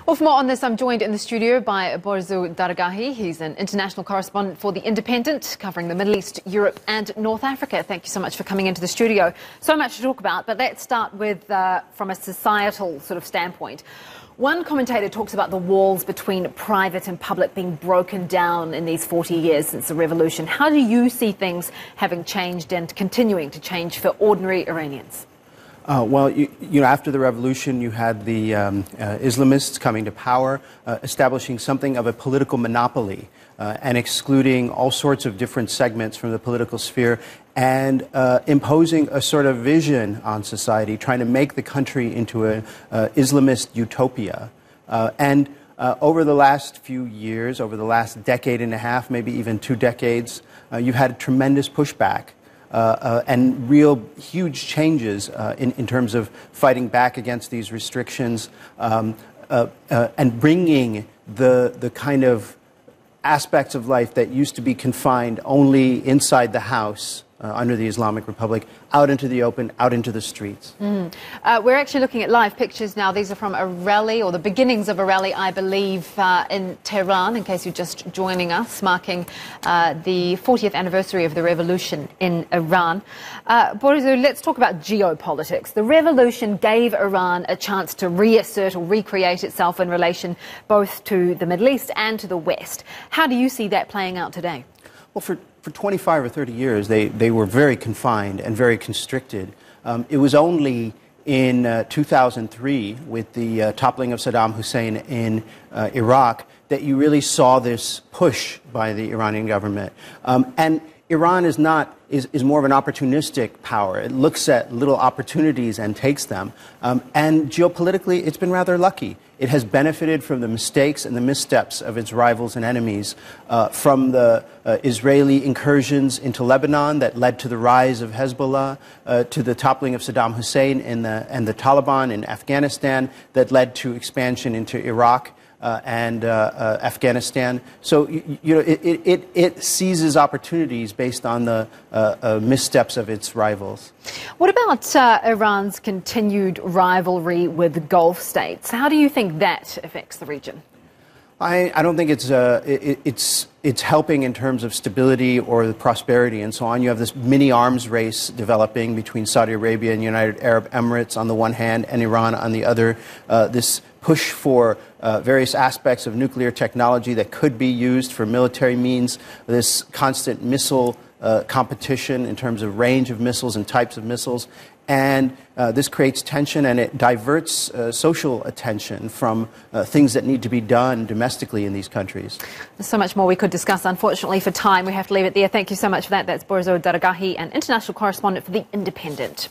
Well, for more on this, I'm joined in the studio by Borzou Daraghi. He's an international correspondent for The Independent, covering the Middle East, Europe and North Africa. Thank you so much for coming into the studio. So much to talk about, but let's start with, from a societal sort of standpoint. One commentator talks about the walls between private and public being broken down in these 40 years since the revolution. How do you see things having changed and continuing to change for ordinary Iranians? Well, after the revolution, you had the Islamists coming to power, establishing something of a political monopoly and excluding all sorts of different segments from the political sphere and imposing a sort of vision on society, trying to make the country into an Islamist utopia. Over the last few years, over the last decade and a half, maybe even 2 decades, you've had tremendous pushback. And real huge changes in terms of fighting back against these restrictions and bringing the kind of aspects of life that used to be confined only inside the house under the Islamic Republic, out into the open, out into the streets. We're actually looking at live pictures now. These are from a rally, or the beginnings of a rally, I believe, in Tehran, in case you're just joining us, marking the 40th anniversary of the revolution in Iran. Borzou, let's talk about geopolitics. The revolution gave Iran a chance to reassert or recreate itself in relation both to the Middle East and to the West. How do you see that playing out today? Well, for 25 or 30 years, they were very confined and very constricted. It was only in 2003, with the toppling of Saddam Hussein in Iraq, that you really saw this push by the Iranian government. And Iran is more of an opportunistic power. It looks at little opportunities and takes them. And geopolitically, it's been rather lucky. It has benefited from the mistakes and the missteps of its rivals and enemies, from the Israeli incursions into Lebanon that led to the rise of Hezbollah, to the toppling of Saddam Hussein and the Taliban in Afghanistan that led to expansion into Iraq and Afghanistan. So, it seizes opportunities based on the missteps of its rivals. What about Iran's continued rivalry with the Gulf states? How do you think that affects the region? I don't think it's helping in terms of stability or the prosperity and so on. You have this mini arms race developing between Saudi Arabia and United Arab Emirates on the one hand and Iran on the other. This push for various aspects of nuclear technology that could be used for military means, this constant missile competition in terms of range of missiles and types of missiles. And this creates tension, and it diverts social attention from things that need to be done domestically in these countries. There's so much more we could discuss. Unfortunately, for time, we have to leave it there. Thank you so much for that. That's Borzou Daraghi, an international correspondent for The Independent.